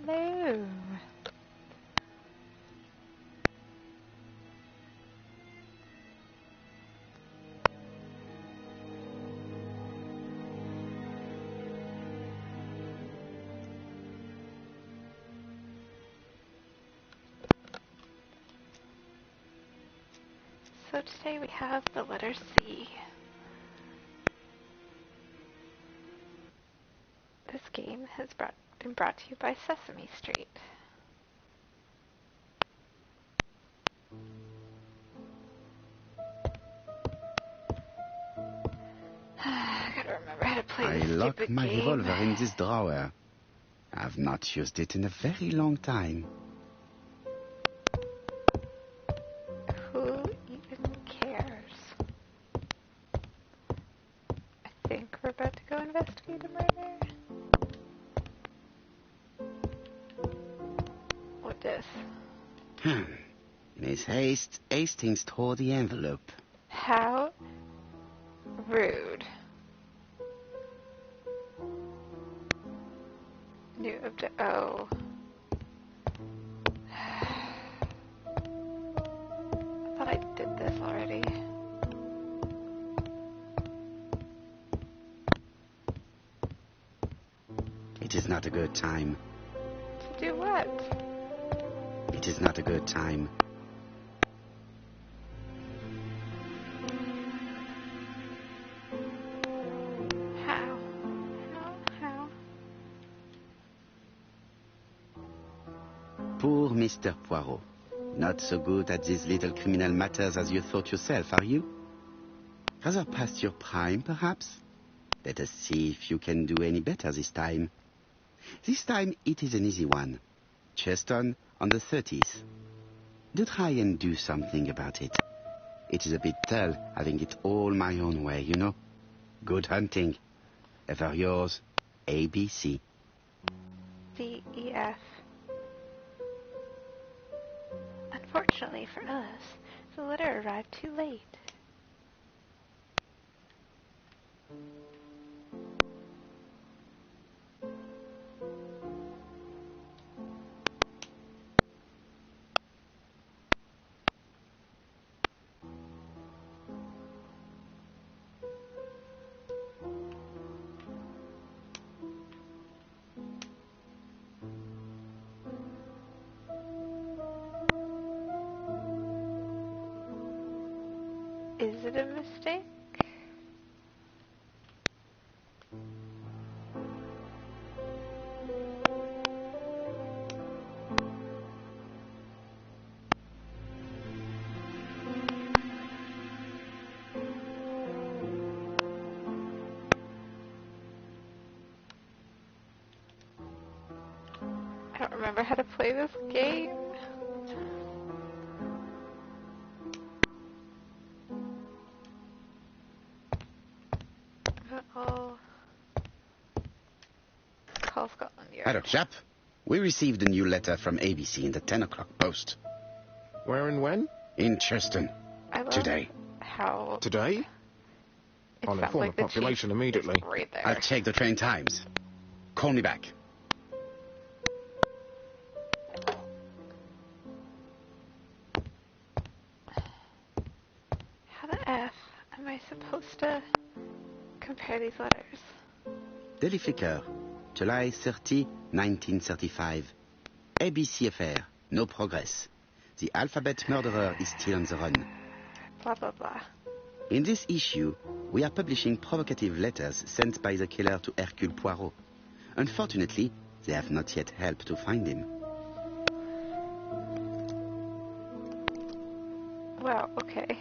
Hello. So today we have the letter C. This game has been brought to you by Sesame Street. I gotta remember how to play this lock stupid my game. revolver in this drawer. I've not used it in a very long time. Who even cares? I think we're about to go investigate a murder. What this? Miss Hastings tore the envelope. How rude. New object. Oh. I thought I did this already. It is not a good time. To do what? It is not a good time. How? How? Poor Mr. Poirot. Not so good at these little criminal matters as you thought yourself, are you? Rather past your prime, perhaps? Let us see if you can do any better this time. This time it is an easy one. Cheston on the 30th. Do try and do something about it. It is a bit dull having it all my own way, you know. Good hunting. Ever yours, ABC. DEF. Unfortunately for us, the letter arrived too late. Is it a mistake? I don't remember how to play this game. Uh-oh. Call Scotland Yard. Hello, chap. We received a new letter from ABC in the 10 o'clock post. Where and when? In Cheston. I love Today. how Today? it I'll sounds inform like the the chief population is immediately. right there. I'll check the train times. Call me back. How the F am I supposed to compare these letters? Daily Flicker, July 30, 1935. ABC affair, no progress. The alphabet murderer is still on the run. Blah, blah, blah. In this issue, we are publishing provocative letters sent by the killer to Hercule Poirot. Unfortunately, they have not yet helped to find him. Wow, okay.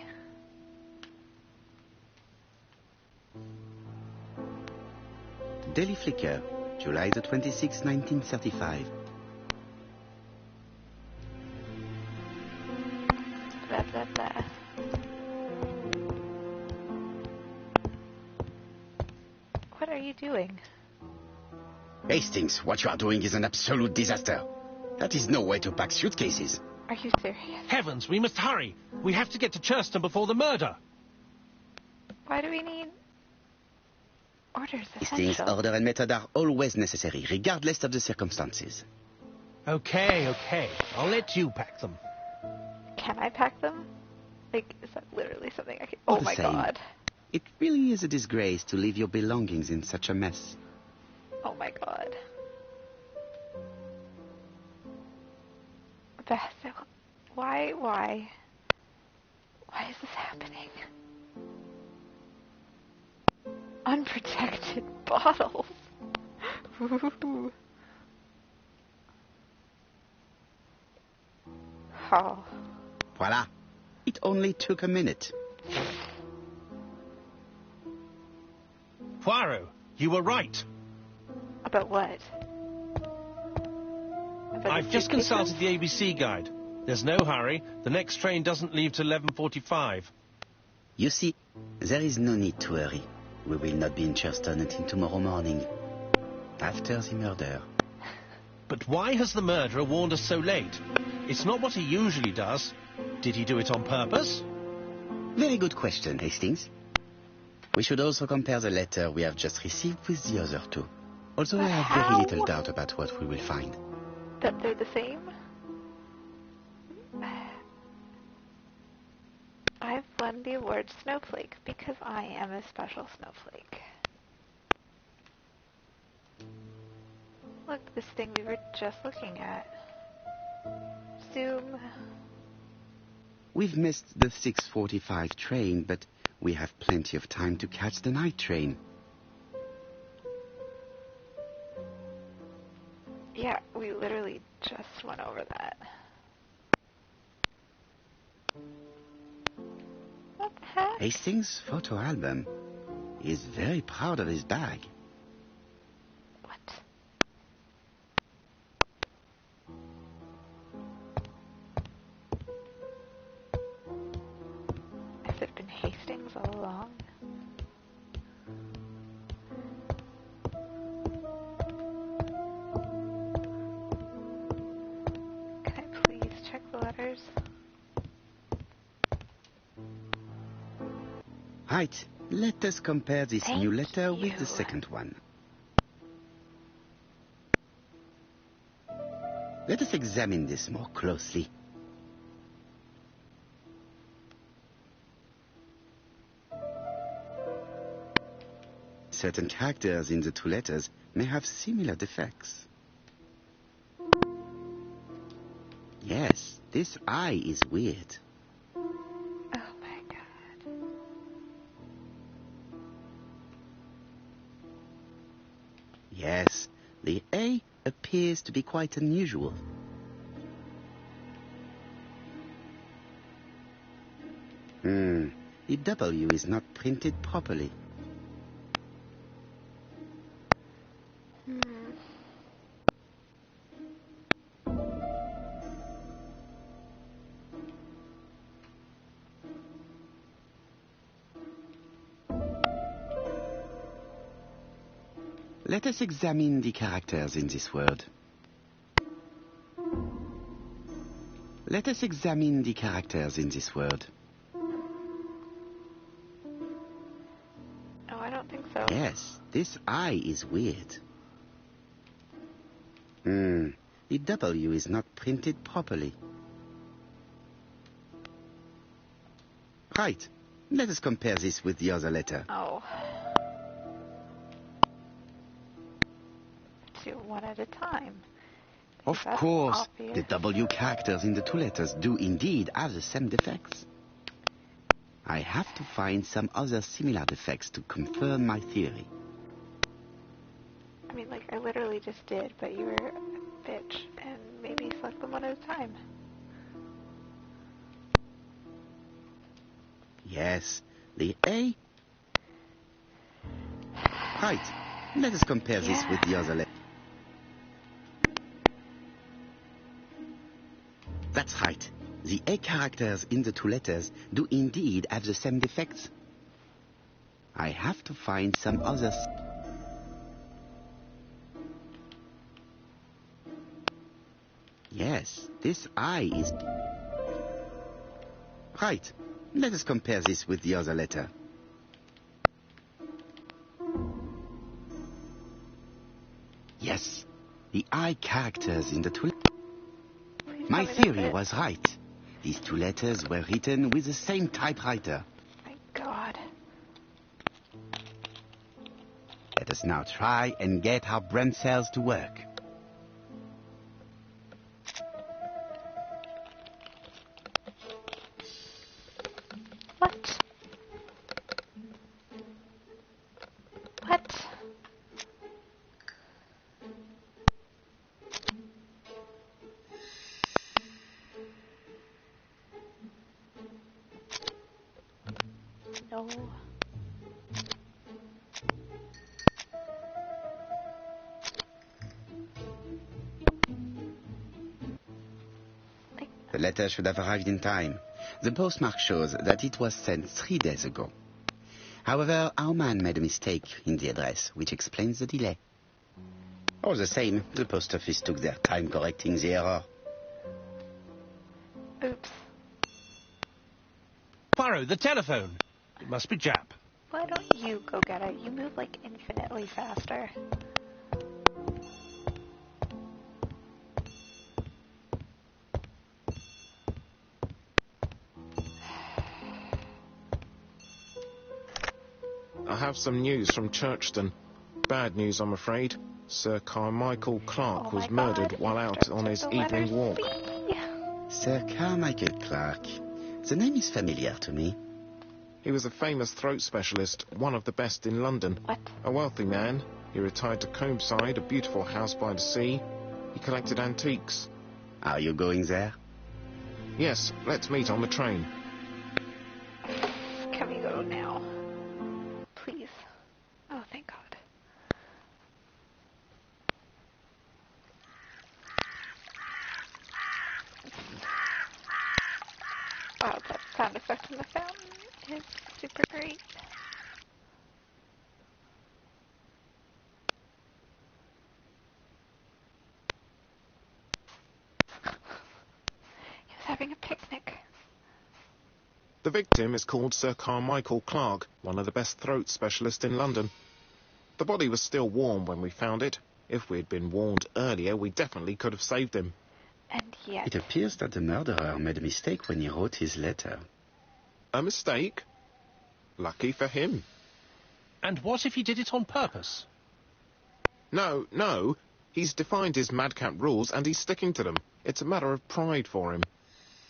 Daily Flicker, July the 26th, 1935. Blah, blah, blah. What are you doing? Hastings, what you are doing is an absolute disaster. That is no way to pack suitcases. Are you serious? Heavens, we must hurry. We have to get to Churston before the murder. Why do we need orders Hastings' essential? order and method are always necessary, regardless of the circumstances. Okay, okay. I'll let you pack them. Can I pack them? Like, is that literally something I can... All Oh the my same. god. It really is a disgrace to leave your belongings in such a mess. Oh my god. Beth, why is this happening? Unprotected bottles. Ooh. Oh. Voila. It only took a minute. Poirot, you were right. About what? About I've the just suitcases? consulted the ABC guide. There's no hurry. The next train doesn't leave till 11:45. You see, there is no need to hurry. We will not be in Churston until tomorrow morning. After the murder. But why has the murderer warned us so late? It's not what he usually does. Did he do it on purpose? Very good question, Hastings. We should also compare the letter we have just received with the other two. Although I have very How? little doubt about what we will find. That they're the same? I've won the award Snowflake because I am a special snowflake. Look, this thing we were just looking at. Zoom. We've missed the 6:45 train, but we have plenty of time to catch the night train. Yeah, we literally just went over that. What the heck? Hastings' photo album. He is very proud of his bag. What? Has it been Hastings all along? Can I please check the letters? Right, let us compare this Thank new letter with you. the second one. Let us examine this more closely. Certain characters in the two letters may have similar defects. Yes, this I is weird. Oh my god. Yes, the A appears to be quite unusual. The W is not printed properly. Let us examine the characters in this word. Let us examine the characters in this word. Oh, I don't think so. Yes, this I is weird. The W is not printed properly. Right. Let us compare this with the other letter. Oh. Do one at a time. Of That's course, obvious. the W characters in the two letters do indeed have the same defects. I have to find some other similar defects to confirm my theory. I mean, like, I literally just did, but you were a bitch, and maybe select them one at a time. Yes, the A. Right. Let us compare this with the other letter. That's right. The A characters in the two letters do indeed have the same defects. I have to find some others. Yes, this I is... Right. Let us compare this with the other letter. Yes, the I characters in the two... My Tell me theory that's it. was right. These two letters were written with the same typewriter. My God. Let us now try and get our brain cells to work. What? What? No. The letter should have arrived in time. The postmark shows that it was sent 3 days ago. However, our man made a mistake in the address, which explains the delay. All the same, the post office took their time correcting the error. Oops. Poirot, the telephone. It must be Jap. Why don't you go get it? You move like infinitely faster. I have some news from Churchton. Bad news, I'm afraid. Sir Carmichael Clark Oh was my murdered God, while it out starts on with his the evening letter walk. C. Sir Carmichael Clark. The name is familiar to me. He was a famous throat specialist, one of the best in London. What? A wealthy man. He retired to Combside, a beautiful house by the sea. He collected antiques. Are you going there? Yes, let's meet on the train. Can we go now? Please. Oh, thank God. Wow, that sound effect in the fountain is super great. He was having a picnic. The victim is called Sir Carmichael Clark, one of the best throat specialists in London. The body was still warm when we found it. If we had been warned earlier, we definitely could have saved him. And yet... It appears that the murderer made a mistake when he wrote his letter. A mistake? Lucky for him. And what if he did it on purpose? No. He's defined his madcap rules and he's sticking to them. It's a matter of pride for him.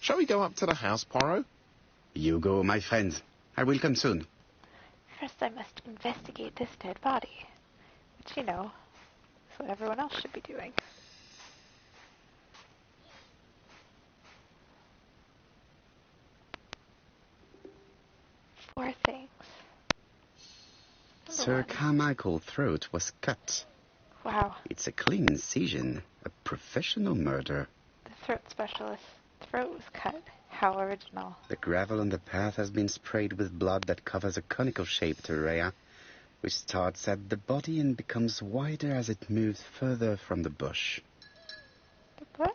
Shall we go up to the house, Poirot? You go, my friend. I will come soon. First I must investigate this dead body. Which, you know, is what everyone else should be doing. Four things. Number Sir one. Carmichael's throat was cut. Wow. It's a clean incision. A professional murder. The throat specialist's throat was cut. How original. The gravel on the path has been sprayed with blood that covers a conical-shaped area, which starts at the body and becomes wider as it moves further from the bush. The bush?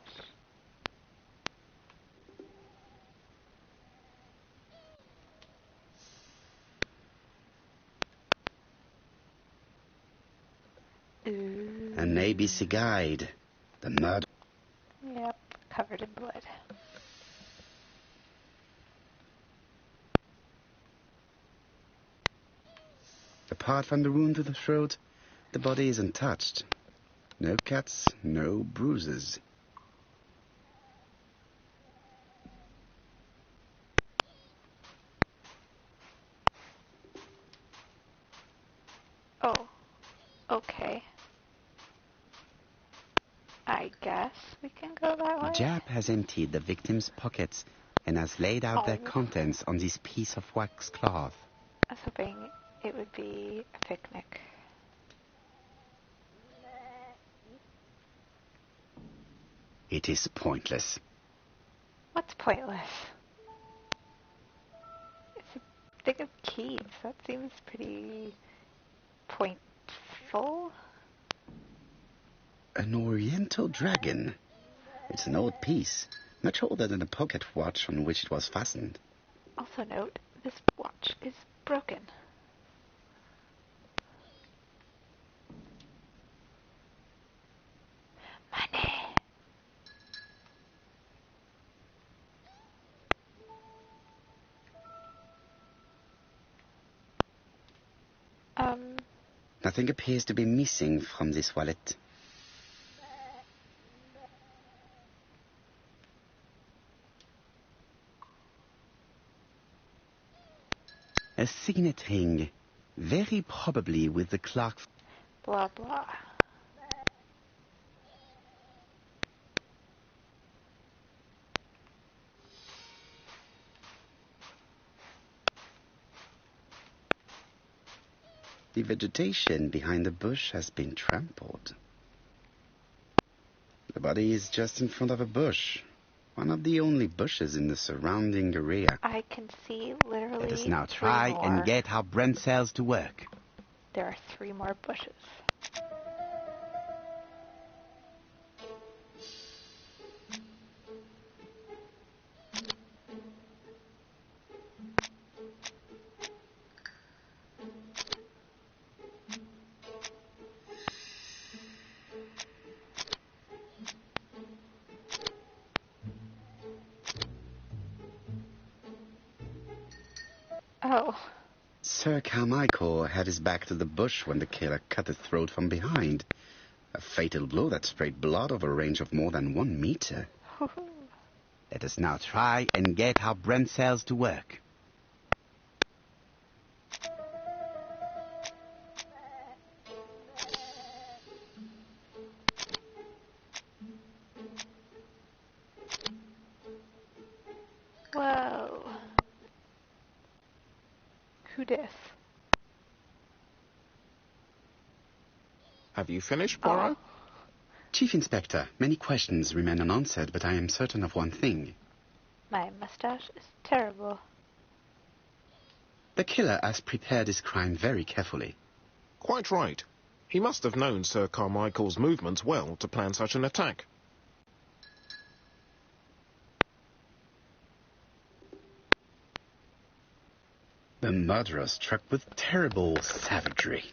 Ooh. An ABC guide. The murder. Yep, covered in blood. Apart from the wound to the throat, the body is untouched. No cuts, no bruises. Oh, okay. I guess we can go that way. Jap has emptied the victim's pockets and has laid out their Oh. contents on this piece of wax cloth. I was hoping it would be a picnic. It is pointless. What's pointless? It's a thing of keys. That seems pretty pointful. An oriental dragon. It's an old piece, much older than the pocket watch on which it was fastened. Also note, this watch is broken. Money! Nothing appears to be missing from this wallet. A signet ring, very probably with the Clark. Blah, blah. The vegetation behind the bush has been trampled. The body is just in front of a bush. One of the only bushes in the surrounding area. I can see literally Let us now 3 try more. and get our brain cells to work. There are 3 more bushes. Oh. Sir Carmichael had his back to the bush when the killer cut his throat from behind. A fatal blow that sprayed blood over a range of more than 1 meter. Let us now try and get our brain cells to work. Whoa. Who dis? Have you finished, Poirot? Oh. Chief Inspector, many questions remain unanswered, but I am certain of one thing. My mustache is terrible. The killer has prepared his crime very carefully. Quite right. He must have known Sir Carmichael's movements well to plan such an attack. The murderer struck with terrible savagery.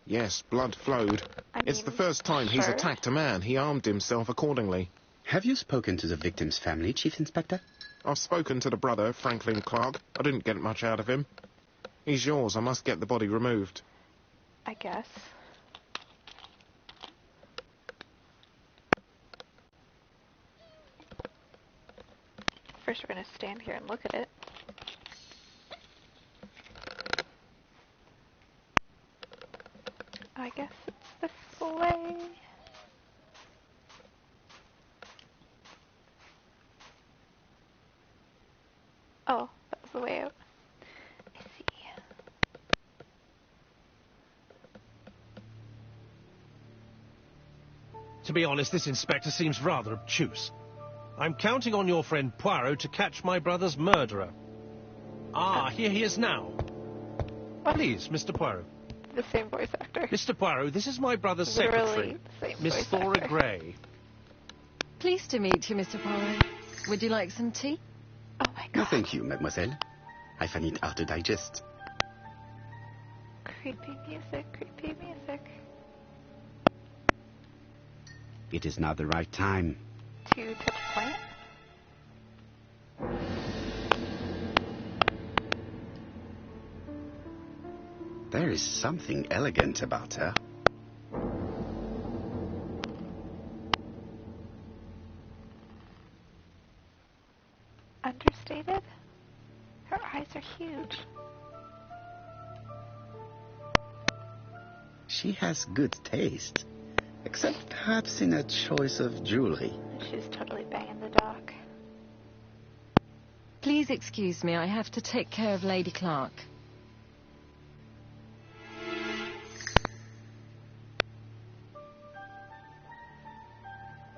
Yes, blood flowed. It's the first time he's sure. attacked a man. He armed himself accordingly. Have you spoken to the victim's family, Chief Inspector? I've spoken to the brother, Franklin Clark. I didn't get much out of him. He's yours. I must get the body removed. I guess. First we're going to stand here and look at it. I guess it's this way. Oh, that was the way out. I see. To be honest, this inspector seems rather obtuse. I'm counting on your friend Poirot to catch my brother's murderer. Ah, here he is now. What? Please, Mr. Poirot. The same voice actor. Mr. Poirot, this is my brother's Literally secretary, the same Miss voice Thora actor. Gray. Pleased to meet you, Mr. Poirot. Would you like some tea? Oh my god. No, thank you, mademoiselle. I find it hard to digest. Creepy music, creepy music. It is now the right time. To touch point. There is something elegant about her. Understated? Her eyes are huge. She has good taste, except perhaps in her choice of jewelry. She's totally banging the dock. Please excuse me, I have to take care of Lady Clark.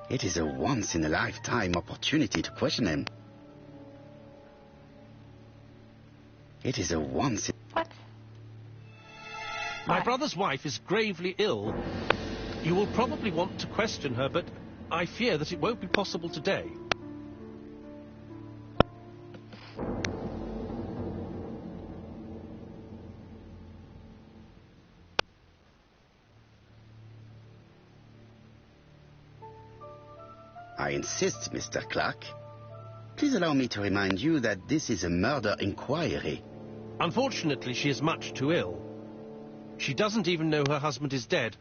It is a once-in-a-lifetime opportunity to question him. It is a once... What? My Why? brother's wife is gravely ill. You will probably want to question her, but I fear that it won't be possible today. I insist, Mr. Clark. Please allow me to remind you that this is a murder inquiry. Unfortunately, she is much too ill. She doesn't even know her husband is dead.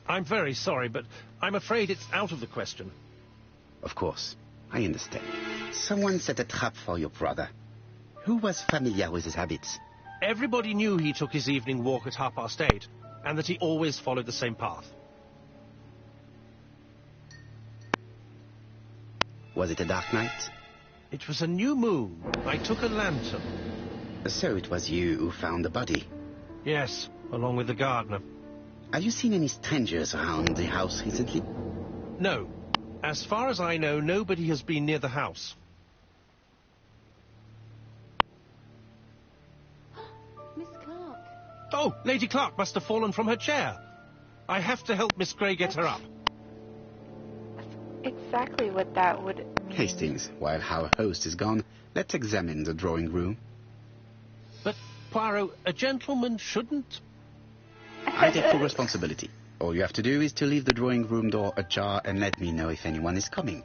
I'm very sorry, but I'm afraid it's out of the question. Of course, I understand. Someone set a trap for your brother. Who was familiar with his habits? Everybody knew he took his evening walk at 8:30, and that he always followed the same path. Was it a dark night? It was a new moon. I took a lantern. So it was you who found the body. Yes, along with the gardener. Have you seen any strangers around the house recently? No. As far as I know, nobody has been near the house. Miss Clark. Oh, Lady Clark must have fallen from her chair. I have to help Miss Grey get her up. That's exactly what that would mean. Hastings, while our host is gone, let's examine the drawing room. But, Poirot, a gentleman shouldn't... I take full responsibility. All you have to do is to leave the drawing room door ajar and let me know if anyone is coming.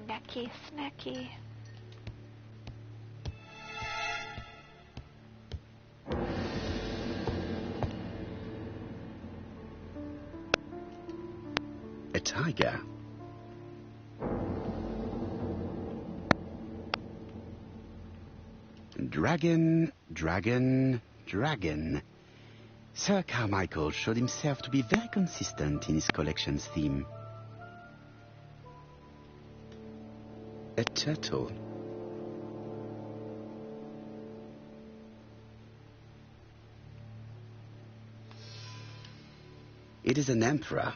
Snacky, snacky. A tiger. Dragon, dragon, dragon. Sir Carmichael showed himself to be very consistent in his collection's theme. A turtle. It is an emperor.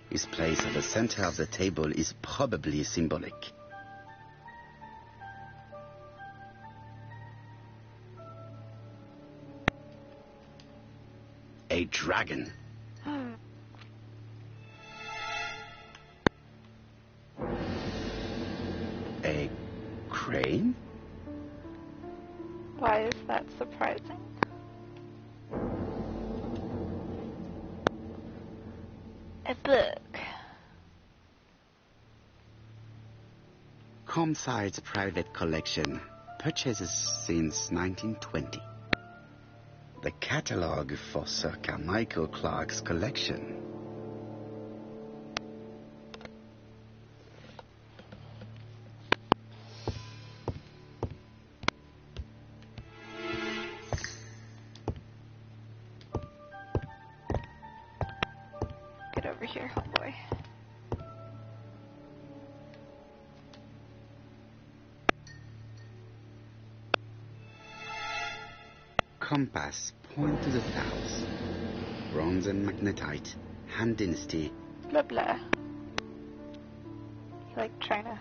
His place at the center of the table is probably symbolic. A dragon. A crane? Why is that surprising? A book. Comside's private collection, purchases since 1920. The catalogue for Sir Carmichael Clark's collection. Get over here, homeboy. Compass, point to the south. Bronze and magnetite, Han Dynasty. Blah blah. You like trying to...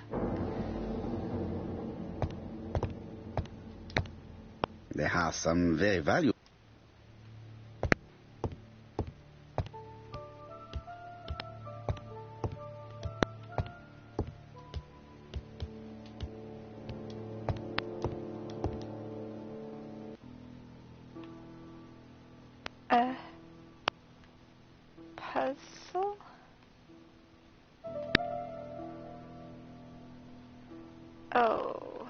There are some very valuable. Puzzle? Oh.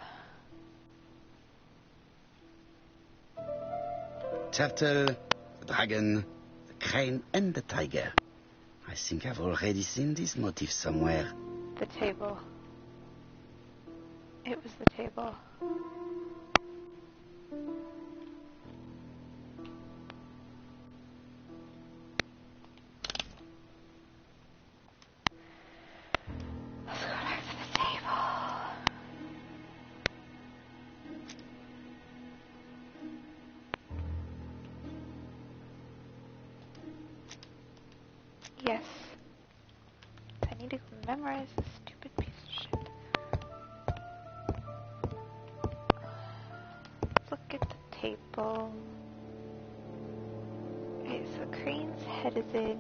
Turtle, the dragon, the crane, and the tiger. I think I've already seen this motif somewhere. The table. It was the table. Let's go back to the table. Yes. I need to go memorize this stupid piece of shit. Let's look at the table. Okay, so Crane's head is in.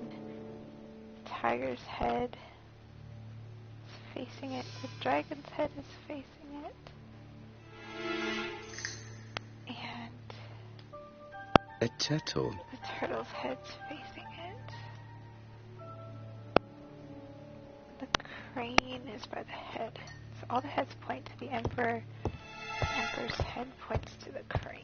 Tiger's head is facing it. The dragon's head is facing it. And A turtle. the turtle's head's facing it. The crane is by the head. So all the heads point to the emperor. Emperor's head points to the crane.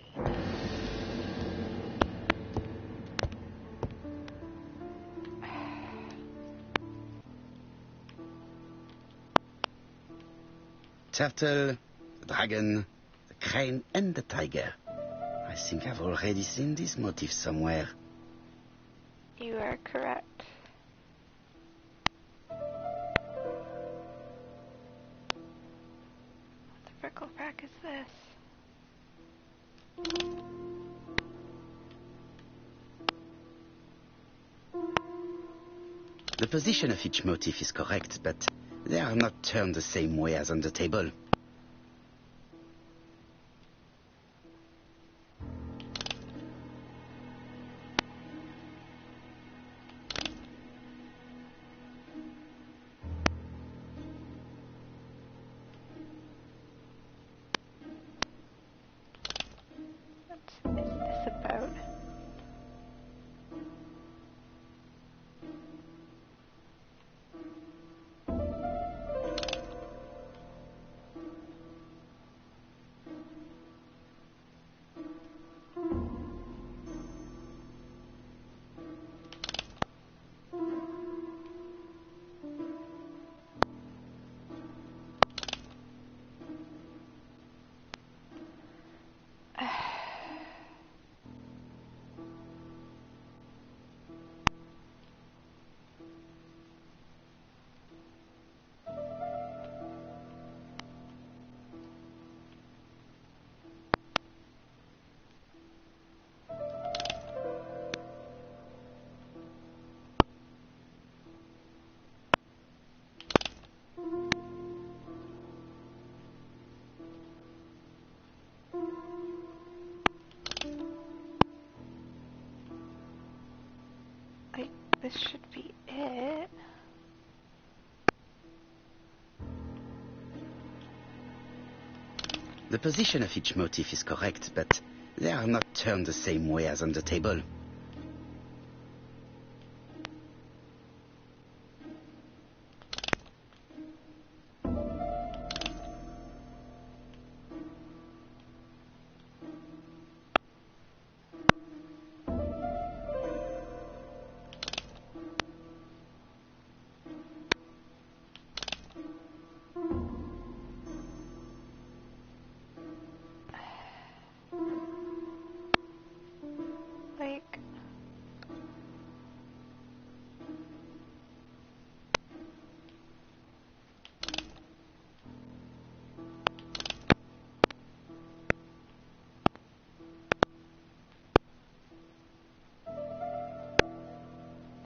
Turtle, the dragon, the crane, and the tiger. I think I've already seen this motif somewhere. You are correct. What the brickleback is this? The position of each motif is correct, but they are not turned the same way as on the table. What is this about? Like, this should be it. The position of each motif is correct, but they are not turned the same way as on the table. Like,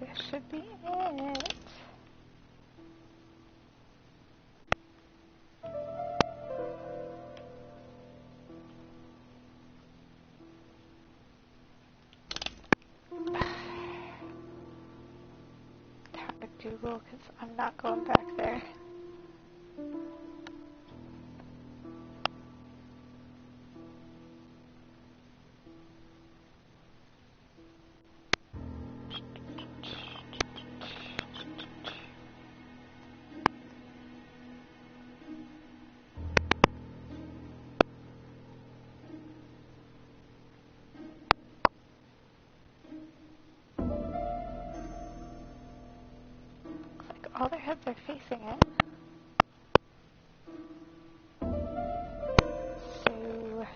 this should be it. Time to Google, because I'm not going back there. Looks like all their heads are facing it. So,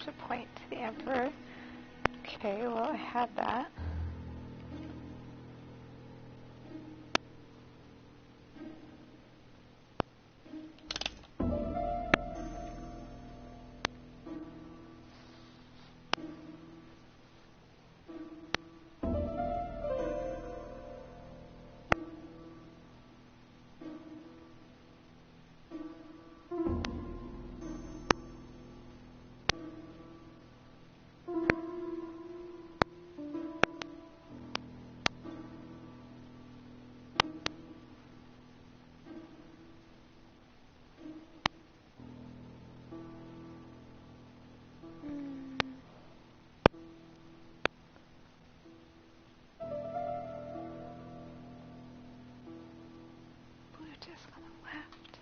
to point to the Emperor. Okay, well, I had that. Just on the left.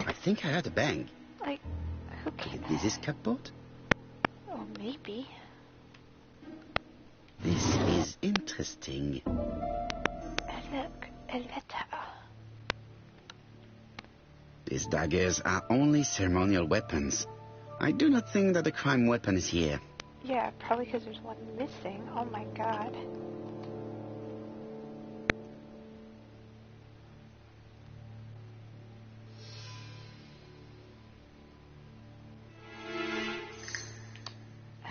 I think I heard a bang. Who came Is this cupboard? Oh, maybe. This is interesting. Look, a letter. These daggers are only ceremonial weapons. I do not think that the crime weapon is here. Yeah, probably because there's one missing. Oh my god.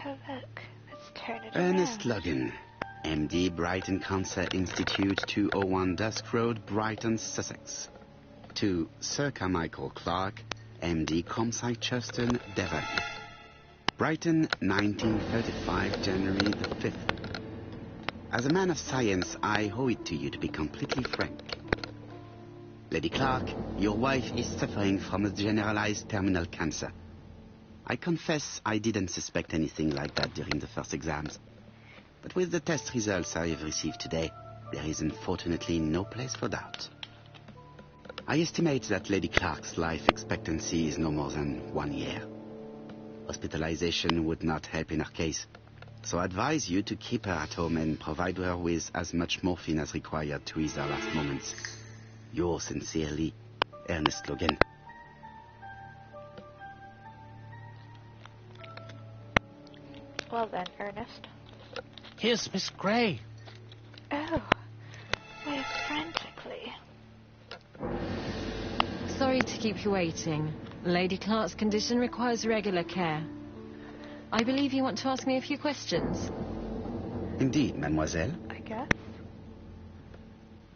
Oh look, let's turn it Ernest around. Logan, MD, Brighton Cancer Institute, 201 Dusk Road, Brighton, Sussex. To Sir Carmichael Clark, MD, Comsite Churston, Devon. Brighton, 1935, January the 5th. As a man of science, I owe it to you to be completely frank. Lady Clark, your wife is suffering from a generalized terminal cancer. I confess I didn't suspect anything like that during the first exams. But with the test results I have received today, there is unfortunately no place for doubt. I estimate that Lady Clark's life expectancy is no more than 1 year. Hospitalization would not help in her case, so I advise you to keep her at home and provide her with as much morphine as required to ease her last moments. Yours sincerely, Ernest Logan. Well then, Ernest. Here's Miss Gray. Oh, why frantically. Sorry to keep you waiting. Lady Clark's condition requires regular care. I believe you want to ask me a few questions. Indeed, mademoiselle. I guess.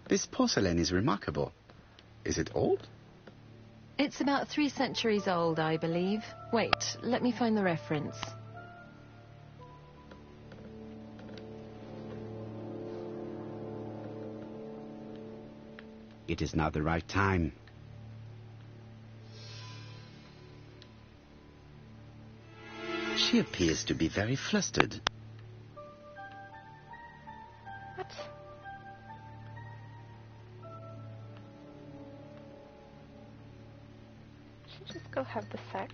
This porcelain is remarkable. Is it old? It's about 3 centuries old, I believe. Wait, let me find the reference. It is not the right time. She appears to be very flustered. What? Should just go have the sex.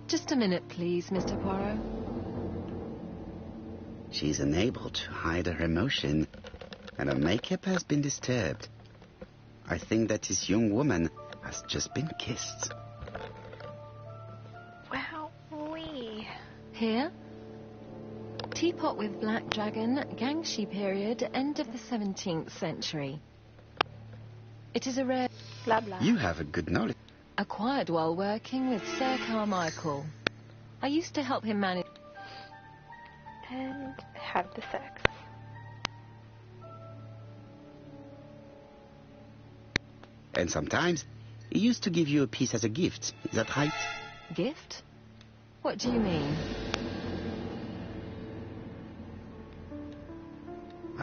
Just a minute, please, Mr. Poirot. She's unable to hide her emotion, and her makeup has been disturbed. I think that this young woman has just been kissed. Wow, wee. Here. Teapot with black dragon, Gangshi period, end of the 17th century. It is a rare... Blah blah. You have a good knowledge. Acquired while working with Sir Carmichael. I used to help him manage... And have the sex. And sometimes, he used to give you a piece as a gift. Is that right? Gift? What do you mean?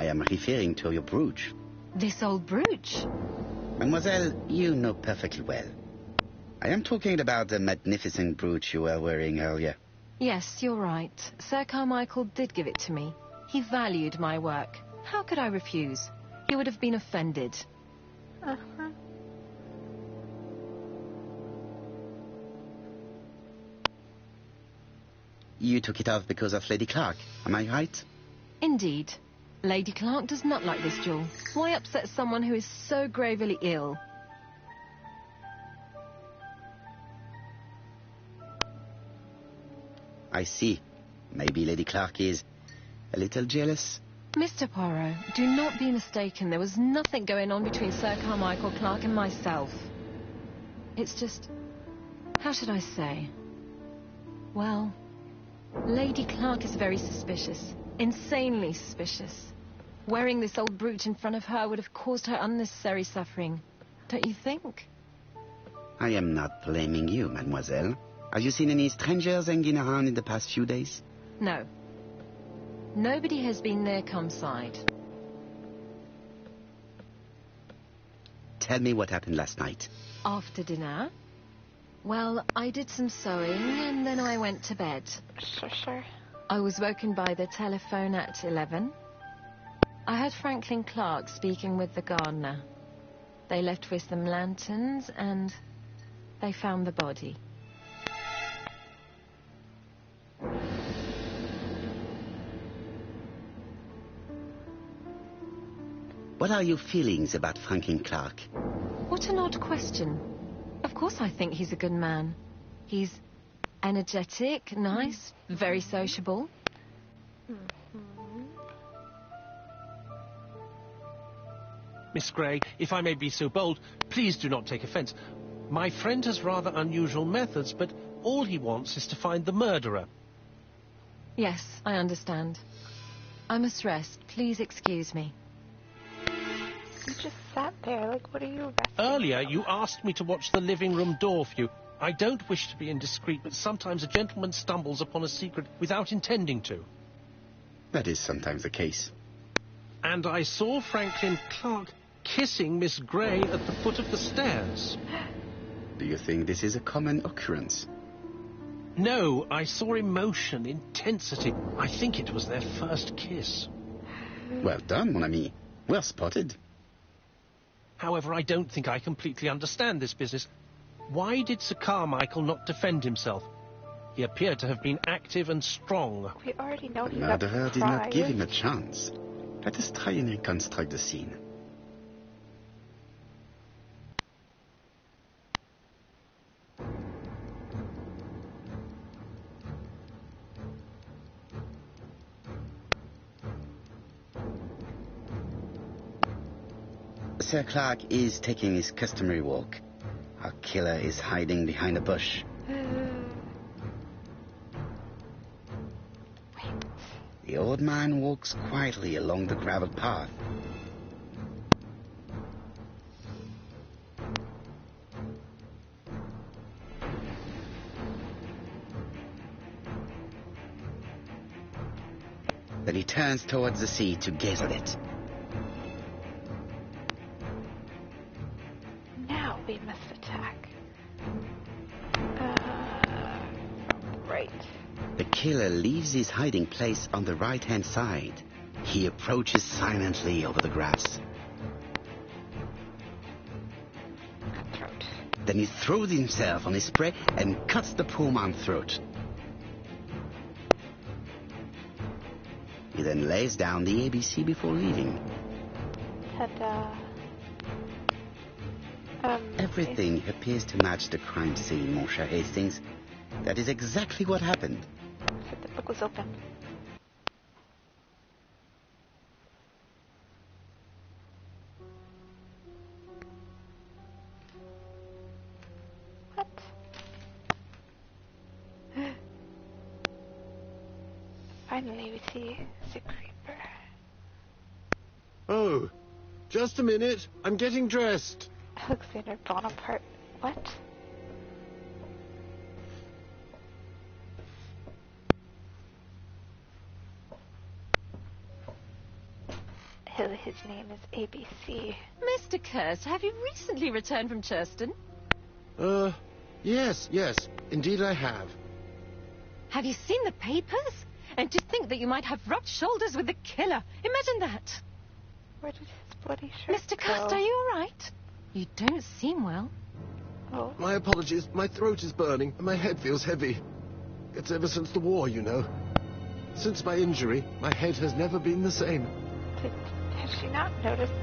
I am referring to your brooch. This old brooch? Mademoiselle, you know perfectly well. I am talking about the magnificent brooch you were wearing earlier. Yes, you're right. Sir Carmichael did give it to me. He valued my work. How could I refuse? He would have been offended. Uh-huh. You took it off because of Lady Clark, am I right? Indeed. Lady Clark does not like this jewel. Why upset someone who is so gravely ill? I see. Maybe Lady Clark is a little jealous. Mr. Poirot, do not be mistaken. There was nothing going on between Sir Carmichael Clark and myself. It's just... how should I say? Well, Lady Clark is very suspicious. Insanely suspicious. Wearing this old brooch in front of her would have caused her unnecessary suffering. Don't you think? I am not blaming you, mademoiselle. Have you seen any strangers hanging around in the past few days? No. Nobody has been near Cumside. Tell me what happened last night. After dinner? Well, I did some sewing and then I went to bed. Sure. I was woken by the telephone at 11. I heard Franklin Clark speaking with the gardener. They left with some lanterns and they found the body. What are your feelings about Franklin Clark? What an odd question. Of course I think he's a good man. He's energetic, nice, very sociable. Miss Grey, if I may be so bold, please do not take offence. My friend has rather unusual methods, but all he wants is to find the murderer. Yes, I understand. I must rest. Please excuse me. You just sat there, like, what are you resting Earlier, from? you asked me to watch the living room door for you. I don't wish to be indiscreet, but sometimes a gentleman stumbles upon a secret without intending to. That is sometimes the case. And I saw Franklin Clark kissing Miss Grey at the foot of the stairs. Do you think this is a common occurrence? No, I saw emotion, intensity. I think it was their first kiss. Well done, mon ami. Well spotted. However, I don't think I completely understand this business. Why did Sir Carmichael not defend himself? He appeared to have been active and strong. We already know The he got murderer did not give him a surprised. chance. Let us try and reconstruct the scene. Sir Clark is taking his customary walk. Our killer is hiding behind a bush. Wait. The old man walks quietly along the gravel path. Then he turns towards the sea to gaze at it. Now we must attack. Right. The killer leaves his hiding place on the right-hand side. He approaches silently over the grass. Cutthroat. Then he throws himself on his prey and cuts the poor man's throat. He then lays down the ABC before leaving. Ta-da. Everything appears to match the crime scene, mon cher Hastings. That is exactly what happened. Said the book was open. What? Finally, we see the creeper. Oh, just a minute. I'm getting dressed. Alexander Bonaparte. What? his name is ABC. Mr. Kirst, have you recently returned from Churston? Yes, indeed I have. Have you seen the papers? And to think that you might have rubbed shoulders with the killer. Imagine that. Where did his bloody shirt Mr. Kirst, go? are you all right? You don't seem well. Oh, My apologies. My throat is burning and my head feels heavy. It's ever since the war, you know. Since my injury, my head has never been the same. has she not noticed